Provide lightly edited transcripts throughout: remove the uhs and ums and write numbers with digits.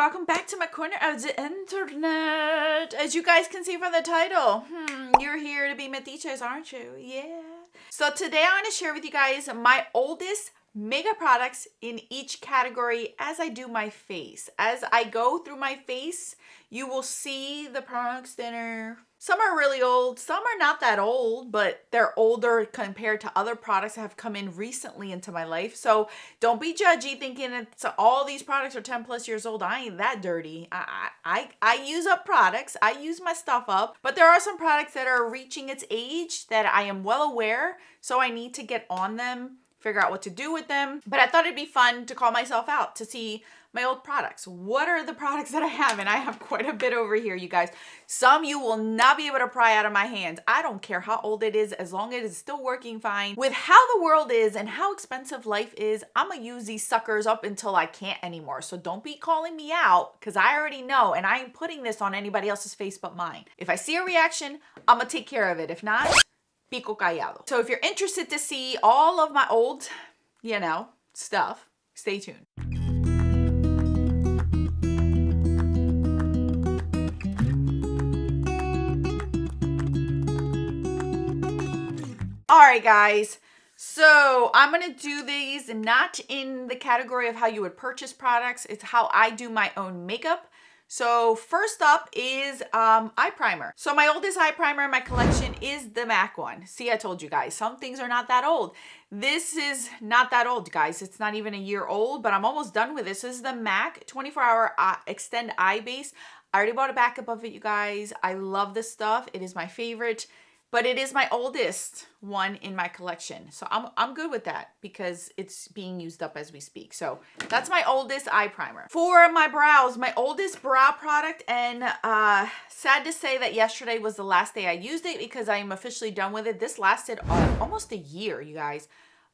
welcome back to my corner of the internet. As you guys can see from the title, you're here to be metiches, aren't you? Yeah. So today I'm going to share with you guys my oldest makeup products in each category as I do my face. As I go through my face, you will see the products that are, some are really old, some are not that old, but they're older compared to other products that have come in recently into my life. So don't be judgy thinking it's all these products are 10 plus years old. I ain't that dirty. I use up products. I use my stuff up, but there are some products that are reaching its age that I am well aware. So I need to get on them, figure out what to do with them. But I thought it'd be fun to call myself out to see my old products. What are the products that I have? And I have quite a bit over here, you guys. Some you will not be able to pry out of my hands. I don't care how old it is, as long as it's still working fine. With how the world is and how expensive life is, I'm gonna use these suckers up until I can't anymore. So don't be calling me out, because I already know, and I ain't putting this on anybody else's face but mine. If I see a reaction, I'm gonna take care of it. If not, pico callado. So if you're interested to see all of my old, stuff, stay tuned. All right, guys. So I'm going to do these not in the category of how you would purchase products. It's how I do my own makeup. So first up is eye primer. So my oldest eye primer in my collection is the MAC one. See, I told you guys, some things are not that old. This is not that old, guys. It's not even a year old, but I'm almost done with this. This is the MAC 24-hour Extend Eye Base. I already bought a backup of it, you guys. I love this stuff. It is my favorite. But it is my oldest one in my collection. So I'm good with that because it's being used up as we speak. So that's my oldest eye primer. For my brows, my oldest brow product, and sad to say that yesterday was the last day I used it because I am officially done with it. This lasted almost a year, you guys.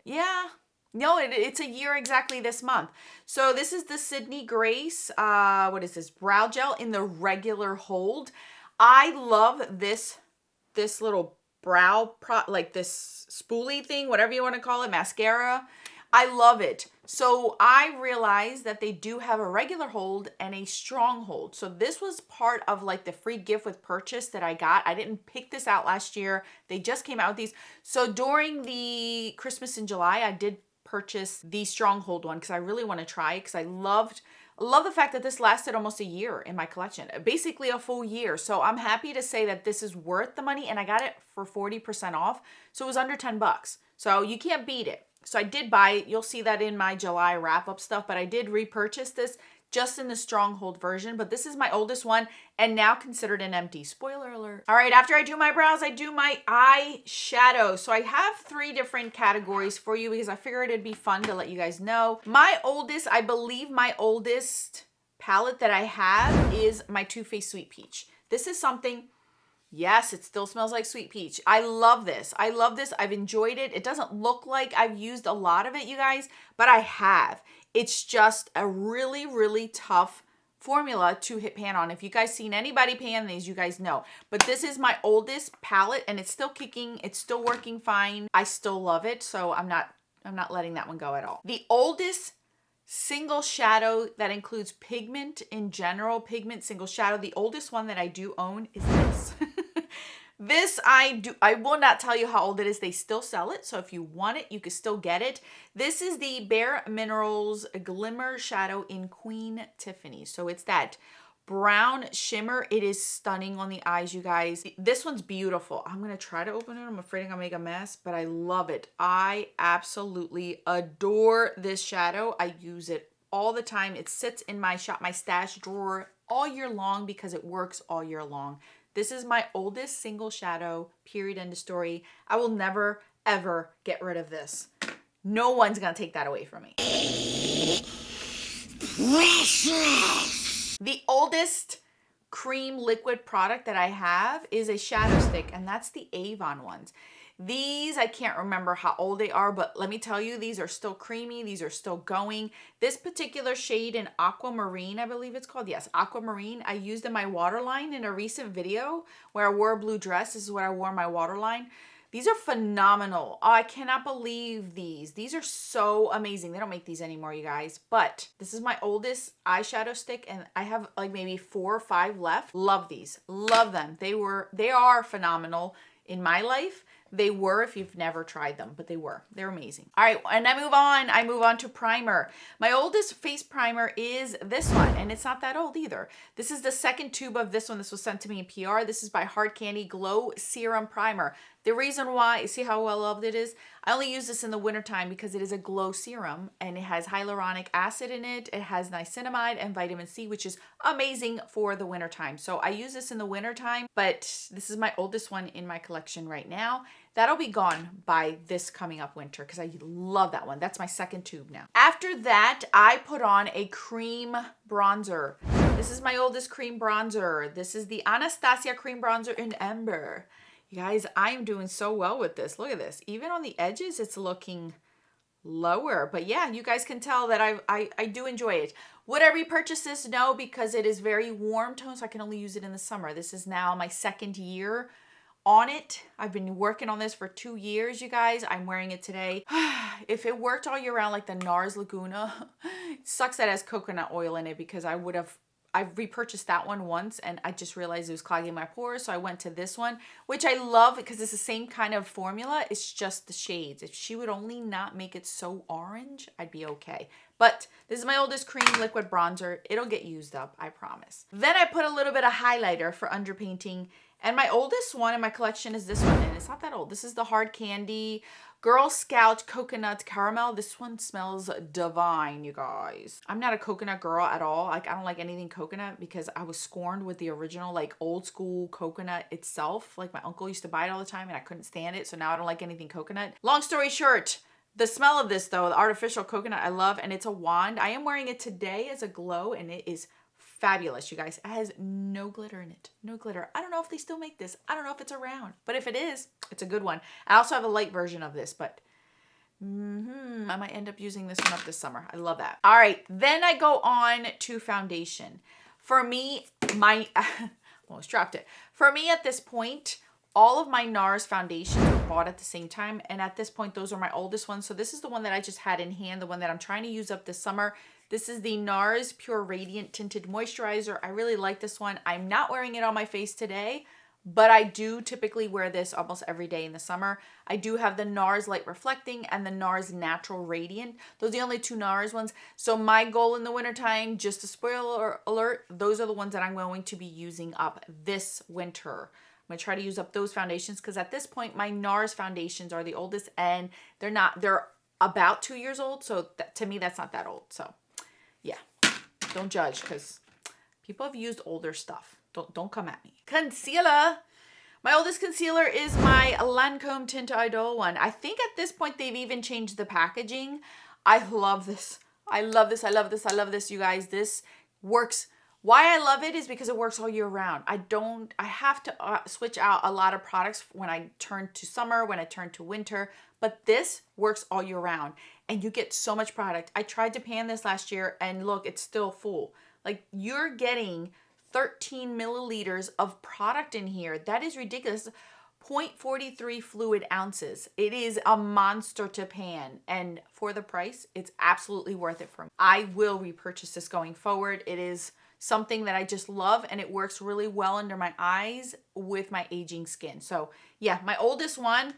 Yeah. No, it's a year exactly this month. So this is the Sydney Grace, what is this, brow gel in the regular hold. I love this little brow like this spoolie thing, whatever you want to call it, mascara. I love it. So I realized that they do have a regular hold and a strong hold. So this was part of like the free gift with purchase that I got. I didn't pick this out last year. They just came out with these. So during the Christmas in July, I did purchase the stronghold one because I really want to try it because I love the fact that this lasted almost a year in my collection, basically a full year. So I'm happy to say that this is worth the money, and I got it for 40% off. So it was under 10 bucks. So you can't beat it. So I did buy it. You'll see that in my July wrap up stuff, but I did repurchase this just in the stronghold version, but this is my oldest one and now considered an empty. Spoiler alert. All right, after I do my brows, I do my eye shadow. So I have 3 different categories for you because I figured it'd be fun to let you guys know. My oldest, I believe my oldest palette that I have is my Too Faced Sweet Peach. This is something, yes, it still smells like sweet peach. I love this. I love this. I've enjoyed it. It doesn't look like I've used a lot of it, you guys, but I have. It's just a really, really tough formula to hit pan on. If you guys seen anybody pan these, you guys know. But this is my oldest palette and it's still kicking. It's still working fine. I still love it. So I'm not letting that one go at all. The oldest single shadow that includes pigment in general, pigment single shadow. The oldest one that I do own is this. This I will not tell you how old it is. They still sell it. So if you want it, you can still get it. This is the Bare Minerals Glimmer Shadow in Queen Tiffany. So it's that brown shimmer. It is stunning on the eyes, you guys. This one's beautiful. I'm going to try to open it. I'm afraid I'm going to make a mess, but I love it. I absolutely adore this shadow. I use it all the time. It sits in my stash drawer all year long because it works all year long. This is my oldest single shadow, period, end of story. I will never, ever get rid of this. No one's going to take that away from me. Precious! The oldest cream liquid product that I have is a shadow stick, and that's the Avon ones. These, I can't remember how old they are, but let me tell you, these are still creamy. These are still going. This particular shade in Aquamarine, I believe it's called. Yes, Aquamarine. I used in my waterline in a recent video where I wore a blue dress. This is what I wore in my waterline. These are phenomenal. Oh, I cannot believe these. These are so amazing. They don't make these anymore, you guys. But this is my oldest eyeshadow stick, and I have like maybe 4 or 5 left. Love these. Love them. They are phenomenal in my life. They were if you've never tried them, but they were. They're amazing. All right, and I move on to primer. My oldest face primer is this one, and it's not that old either. This is the second tube of this one. This was sent to me in PR. This is by Hard Candy Glow Serum Primer. The reason why, see how well loved it is? I only use this in the wintertime because it is a glow serum and it has hyaluronic acid in it. It has niacinamide and vitamin C, which is amazing for the wintertime. So I use this in the wintertime, but this is my oldest one in my collection right now. That'll be gone by this coming up winter because I love that one. That's my second tube now. After that, I put on a cream bronzer. This is my oldest cream bronzer. This is the Anastasia cream bronzer in Amber. You guys, I am doing so well with this. Look at this. Even on the edges, it's looking lower. But yeah, you guys can tell that I do enjoy it. Would I repurchase this? No, because it is very warm tone, so I can only use it in the summer. This is now my second year on it. I've been working on this for 2 years, you guys. I'm wearing it today. If it worked all year round like the NARS Laguna, it sucks that it has coconut oil in it because I've repurchased that one once and I just realized it was clogging my pores. So I went to this one, which I love because it's the same kind of formula. It's just the shades. If she would only not make it so orange, I'd be okay. But this is my oldest cream liquid bronzer. It'll get used up, I promise. Then I put a little bit of highlighter for underpainting. And my oldest one in my collection is this one. And it's not that old. This is the Hard Candy Girl Scout Coconut Caramel. This one smells divine, you guys. I'm not a coconut girl at all. Like, I don't like anything coconut because I was scorned with the original, like, old school coconut itself. Like, my uncle used to buy it all the time and I couldn't stand it. So now I don't like anything coconut. Long story short, the smell of this, though, the artificial coconut, I love. And it's a wand. I am wearing it today as a glow and it is fabulous, you guys. It has no glitter in it. No glitter. I don't know if they still make this. I don't know if it's around. But if it is, it's a good one. I also have a light version of this, but I might end up using this one up this summer. I love that. All right. Then I go on to foundation. For me, almost dropped it. For me at this point, all of my NARS foundations were bought at the same time. And at this point, those are my oldest ones. So this is the one that I just had in hand, the one that I'm trying to use up this summer. This is the NARS Pure Radiant Tinted Moisturizer. I really like this one. I'm not wearing it on my face today, but I do typically wear this almost every day in the summer. I do have the NARS Light Reflecting and the NARS Natural Radiant. Those are the only 2 NARS ones. So my goal in the wintertime, just a spoiler alert, those are the ones that I'm going to be using up this winter. I'm going to try to use up those foundations because at this point, my NARS foundations are the oldest and they're about 2 years old. So to me, that's not that old. So yeah, don't judge because people have used older stuff. Don't come at me. Concealer. My oldest concealer is my Lancome Tint Idol one. I think at this point they've even changed the packaging. I love this. I love this. I love this. I love this, you guys. This works. Why I love it is because it works all year round. I have to switch out a lot of products when I turn to summer, when I turn to winter, but this works all year round and you get so much product. I tried to pan this last year and look, it's still full. Like, you're getting 13 milliliters of product in here. That is ridiculous. 0.43 fluid ounces. It is a monster to pan, and for the price, it's absolutely worth it for me. I will repurchase this going forward. It is something that I just love, and it works really well under my eyes with my aging skin. So yeah, my oldest one,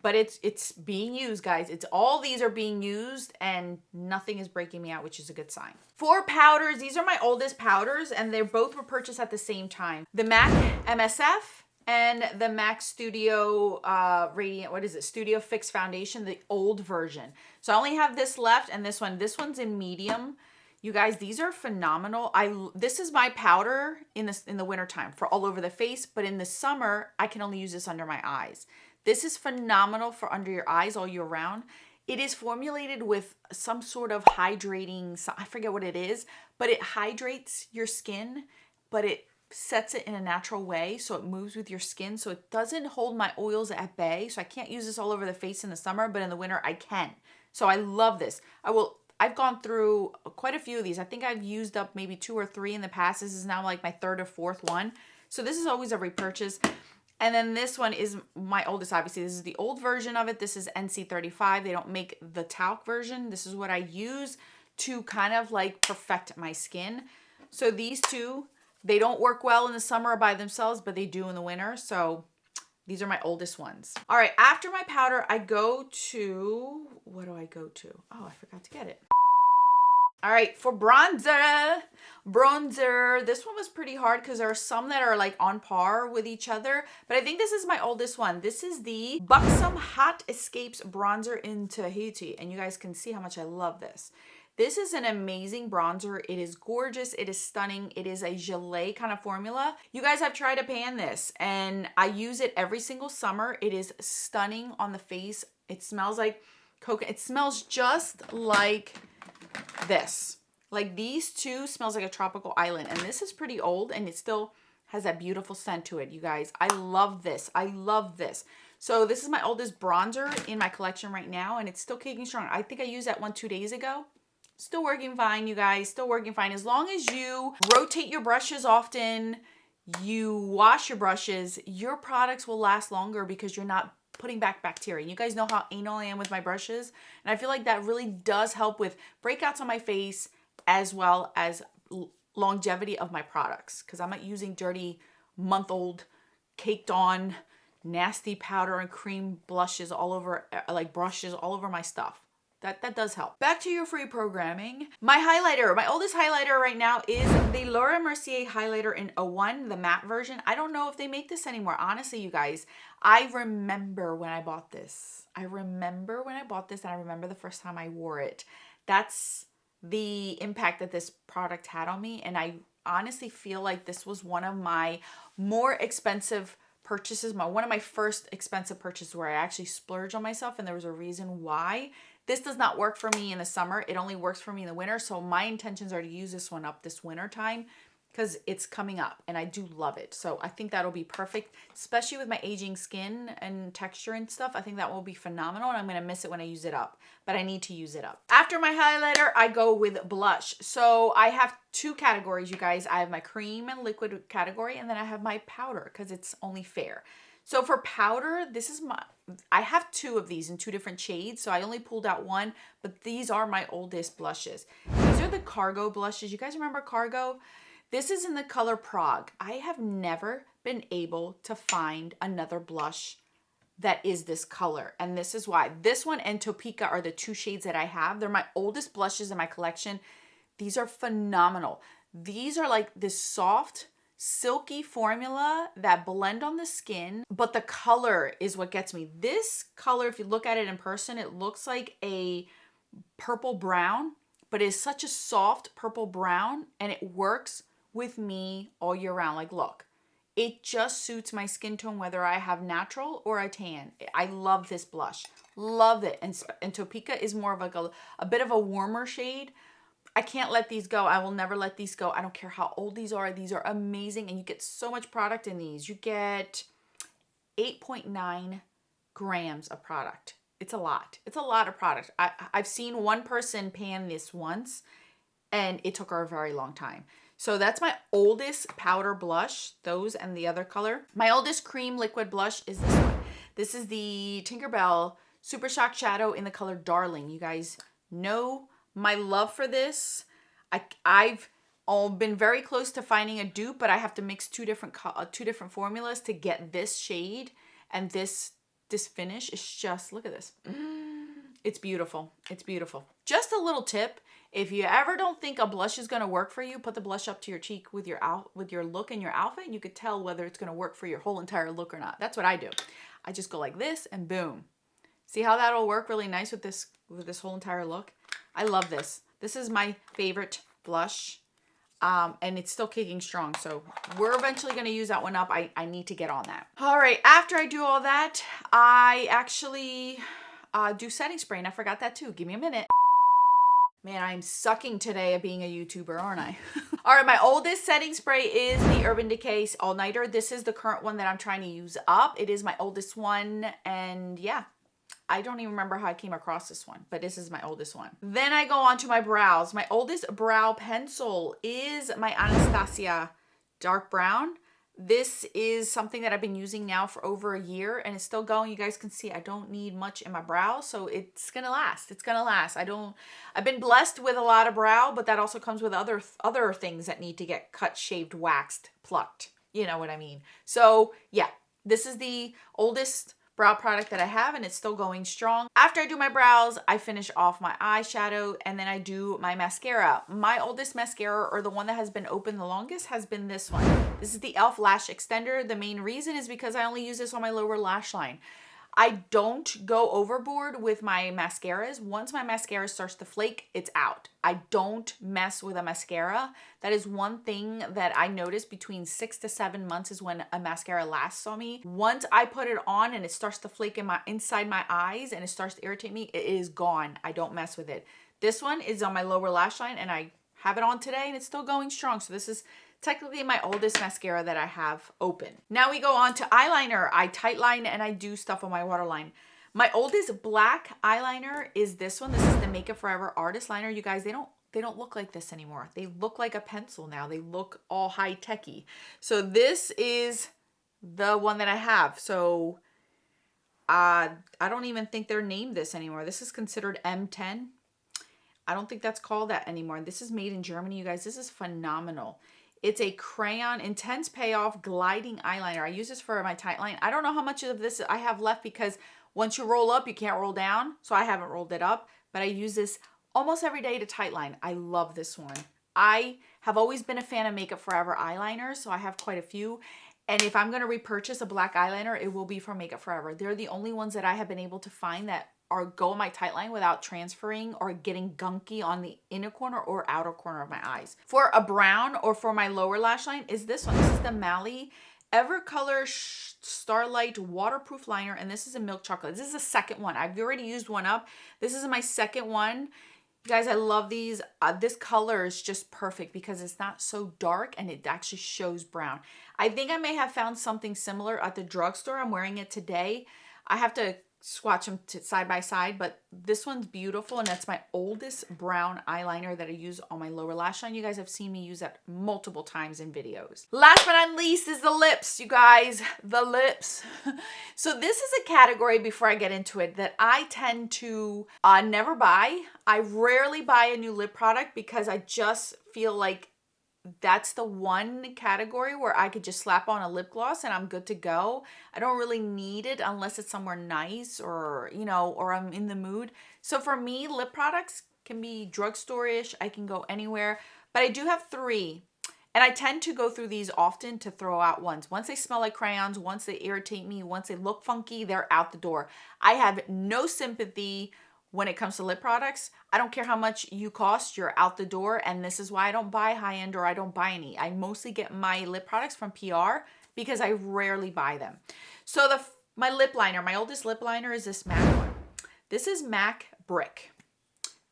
but it's being used, guys. It's all these are being used and nothing is breaking me out, which is a good sign. For powders, these are my oldest powders and they both were purchased at the same time. The MAC MSF and the MAC Studio Radiant, what is it? Studio Fix Foundation, the old version. So I only have this left and this one. This one's in medium. You guys, these are phenomenal. This is my powder in the wintertime for all over the face, but in the summer, I can only use this under my eyes. This is phenomenal for under your eyes all year round. It is formulated with some sort of hydrating, I forget what it is, but it hydrates your skin, but it sets it in a natural way so it moves with your skin, so it doesn't hold my oils at bay. So I can't use this all over the face in the summer, but in the winter I can. So I love this. I've gone through quite a few of these. I think I've used up maybe 2 or 3 in the past. This is now like my 3rd or 4th one. So this is always a repurchase. And then this one is my oldest, obviously. This is the old version of it. This is NC35. They don't make the talc version. This is what I use to kind of like perfect my skin. So these two, they don't work well in the summer by themselves, but they do in the winter. So these are my oldest ones. All right, after my powder, I go to, what do I go to? Oh, I forgot to get it. All right, for bronzer, this one was pretty hard because there are some that are like on par with each other, but I think this is my oldest one. This is the Buxom Hot Escapes Bronzer in Tahiti, and you guys can see how much I love this. This is an amazing bronzer. It is gorgeous. It is stunning. It is a gelée kind of formula. You guys have tried to pan this, and I use it every single summer. It is stunning on the face. It smells like coconut. It smells just like this. Like these two smells like a tropical island, and this is pretty old, and it still has that beautiful scent to it, you guys. I love this. I love this. So this is my oldest bronzer in my collection right now, and it's still kicking strong. I think I used that one 2 days ago. Still working fine, you guys. Still working fine. As long as you rotate your brushes often, you wash your brushes, your products will last longer because you're not putting back bacteria. You guys know how anal I am with my brushes, and I feel like that really does help with breakouts on my face as well as longevity of my products, because I'm not using dirty, month-old, caked on, nasty powder and cream blushes all over, like brushes all over my stuff. That does help. Back to your free programming. My highlighter, my oldest highlighter right now is the Laura Mercier highlighter in 01, the matte version. I don't know if they make this anymore. Honestly, you guys, I remember when I bought this. I remember when I bought this, and I remember the first time I wore it. That's the impact that this product had on me, and I honestly feel like this was one of my more expensive purchases, one of my first expensive purchases where I actually splurged on myself, and there was a reason why. This does not work for me in the summer. It only works for me in the winter. So my intentions are to use this one up this winter time because it's coming up and I do love it. So I think that'll be perfect, especially with my aging skin and texture and stuff. I think that will be phenomenal, and I'm going to miss it when I use it up, but I need to use it up. After my highlighter, I go with blush. So I have two categories, you guys. I have my cream and liquid category, and then I have my powder because it's only fair. So for powder, I have two of these in two different shades, so I only pulled out one, but these are my oldest blushes. These are the Cargo blushes. You guys remember Cargo? This is in the color Prague. I have never been able to find another blush that is this color, and this is why. This one and Topeka are the two shades that I have. They're my oldest blushes in my collection. These are phenomenal. These are like this soft, silky formula that blend on the skin, but the color is what gets me. This color, if you look at it in person, it looks like a purple brown, but it's such a soft purple brown, and it works with me all year round. Like, look, it just suits my skin tone, whether I have natural or a tan. I love this blush. Love it. And Topeka is more of like a bit of a warmer shade. I can't let these go. I will never let these go. I don't care how old these are. These are amazing, and you get so much product in these. You get 8.9 grams of product. It's a lot. It's a lot of product. I've seen one person pan this once, and it took her a very long time. So that's my oldest powder blush, those and the other color. My oldest cream liquid blush is this one. This is the Tinkerbell Super Shock Shadow in the color Darling. You guys know my love for this. I've been very close to finding a dupe, but I have to mix two different formulas to get this shade, and this finish is just, look at this. It's beautiful. It's beautiful. Just a little tip: if you ever don't think a blush is going to work for you, put the blush up to your cheek with your look and your outfit, and you could tell whether it's going to work for your whole entire look or not. That's what I do. I just go like this, and boom. See how that'll work really nice with this whole entire look? I love this. This is my favorite blush, and it's still kicking strong. So we're eventually going to use that one up. I need to get on that. All right. After I do all that, I actually do setting spray, and I forgot that too. Give me a minute. Man, I'm sucking today at being a YouTuber, aren't I? All right, my oldest setting spray is the Urban Decay All Nighter. This is the current one that I'm trying to use up. It is my oldest one, and yeah. I don't even remember how I came across this one, but this is my oldest one. Then I go on to my brows. My oldest brow pencil is my Anastasia dark brown. This is something that I've been using now for over a year and it's still going. You guys can see I don't need much in my brow, so it's gonna last. It's gonna last. I've been blessed with a lot of brow, but that also comes with other things that need to get cut, shaved, waxed, plucked. You know what I mean? So yeah, this is the oldest brow product that I have and it's still going strong. After I do my brows, I finish off my eyeshadow and then I do my mascara. My oldest mascara, or the one that has been open the longest, has been this one. This is the e.l.f. Lash Extender. The main reason is because I only use this on my lower lash line. I don't go overboard with my mascaras. Once my mascara starts to flake, it's out. I don't mess with a mascara. That is one thing that I noticed between 6 to 7 months is when a mascara lasts on me. Once I put it on and it starts to flake inside my eyes and it starts to irritate me, it is gone. I don't mess with it. This one is on my lower lash line and I have it on today and it's still going strong. So this is technically my oldest mascara that I have open. Now we go on to eyeliner. I tightline and I do stuff on my waterline. My oldest black eyeliner is this one. This is the Makeup Forever Artist Liner. You guys, they don't look like this anymore. They look like a pencil now. They look all high-techy. So this is the one that I have. So I don't even think they're named this anymore. This is considered M10. I don't think that's called that anymore. This is made in Germany, you guys. This is phenomenal. It's a crayon intense payoff gliding eyeliner. I use this for my tight line. I don't know how much of this I have left because once you roll up, you can't roll down. So I haven't rolled it up, but I use this almost every day to tight line. I love this one. I have always been a fan of Makeup Forever eyeliners, so I have quite a few. And if I'm going to repurchase a black eyeliner, it will be from Makeup Forever. They're the only ones that I have been able to find that or go in my tight line without transferring or getting gunky on the inner corner or outer corner of my eyes. For a brown or for my lower lash line is this one. This is the Mally Evercolor Starlight Waterproof Liner, and this is a milk chocolate. This is the second one. I've already used one up. This is my second one. Guys, I love these. This color is just perfect because it's not so dark and it actually shows brown. I think I may have found something similar at the drugstore. I'm wearing it today. I have to swatch them side by side, but this one's beautiful and that's my oldest brown eyeliner that I use on my lower lash line. You guys have seen me use that multiple times in videos. Last but not least is the lips, you guys, the lips. So this is a category, before I get into it, that I tend to never buy. I rarely buy a new lip product because I just feel like that's the one category where I could just slap on a lip gloss and I'm good to go. I don't really need it unless it's somewhere nice or, you know, or I'm in the mood. So for me, lip products can be drugstore-ish. I can go anywhere, but I do have 3. And I tend to go through these often to throw out ones. Once they smell like crayons, once they irritate me, once they look funky, they're out the door. I have no sympathy when it comes to lip products. I don't care how much you cost, you're out the door. And this is why I don't buy high-end or I don't buy any. I mostly get my lip products from PR because I rarely buy them. So my lip liner, my oldest lip liner is this MAC one. This is MAC Brick.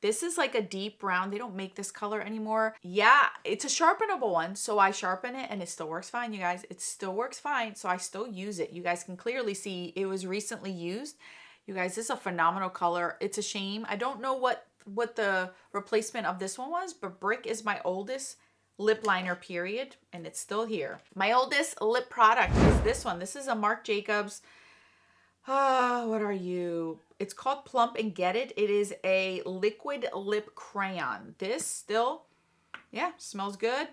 This is like a deep brown. They don't make this color anymore. Yeah, it's a sharpenable one. So I sharpen it and it still works fine, you guys. It still works fine. So I still use it. You guys can clearly see it was recently used. You guys, this is a phenomenal color. It's a shame. I don't know what the replacement of this one was, but Brick is my oldest lip liner, period, and it's still here. My oldest lip product is this one. This is a Marc Jacobs. What are you? It's called Plump and Get It. It is a liquid lip crayon. This still, yeah, smells good.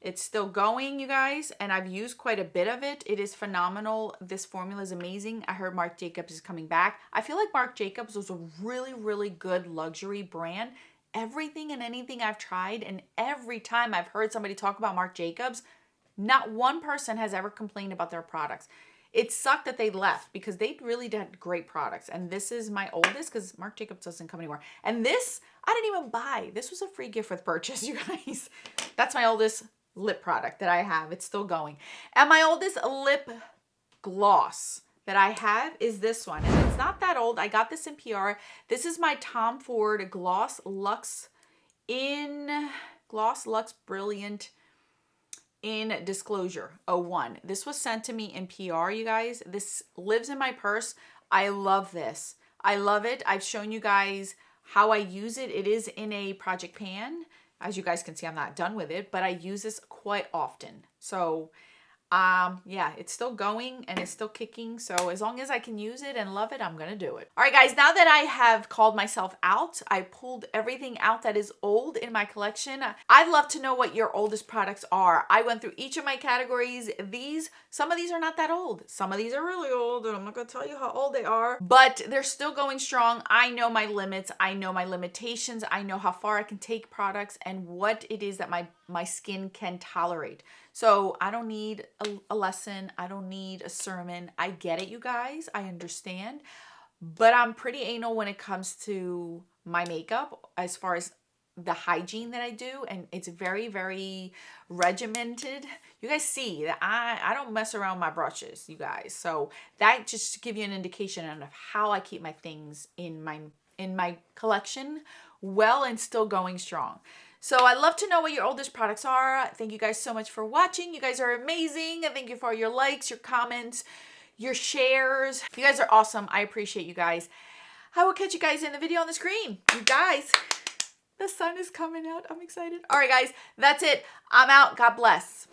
It's still going, you guys, and I've used quite a bit of it. It is phenomenal. This formula is amazing. I heard Marc Jacobs is coming back. I feel like Marc Jacobs was a really, really good luxury brand. Everything and anything I've tried, and every time I've heard somebody talk about Marc Jacobs, not one person has ever complained about their products. It sucked that they left because they really did great products. And this is my oldest because Marc Jacobs doesn't come anymore. And this, I didn't even buy. This was a free gift with purchase, you guys. That's my oldest lip product that I have. It's still going. And my oldest lip gloss that I have is this one. And it's not that old. I got this in PR. This is my Tom Ford Gloss Luxe Brilliant in Disclosure 01. This was sent to me in PR, you guys. This lives in my purse. I love this. I love it. I've shown you guys how I use it. It is in a project pan. As you guys can see, I'm not done with it, but I use this quite often. So Yeah, it's still going and it's still kicking. So as long as I can use it and love it, I'm gonna do it. All right, guys, now that I have called myself out, I pulled everything out that is old in my collection. I'd love to know what your oldest products are. I went through each of my categories. Some of these are not that old. Some of these are really old, and I'm not gonna tell you how old they are, but they're still going strong. I know my limits. I know my limitations. I know how far I can take products and what it is that my skin can tolerate. So I don't need a lesson. I don't need a sermon. I get it, you guys. I understand. But I'm pretty anal when it comes to my makeup as far as the hygiene that I do. And it's very, very regimented. You guys see that I don't mess around my brushes, you guys. So that just to give you an indication of how I keep my things in my collection well and still going strong. So I'd love to know what your oldest products are. Thank you guys so much for watching. You guys are amazing. Thank you for your likes, your comments, your shares. You guys are awesome. I appreciate you guys. I will catch you guys in the video on the screen. You guys, the sun is coming out. I'm excited. All right, guys, that's it. I'm out. God bless.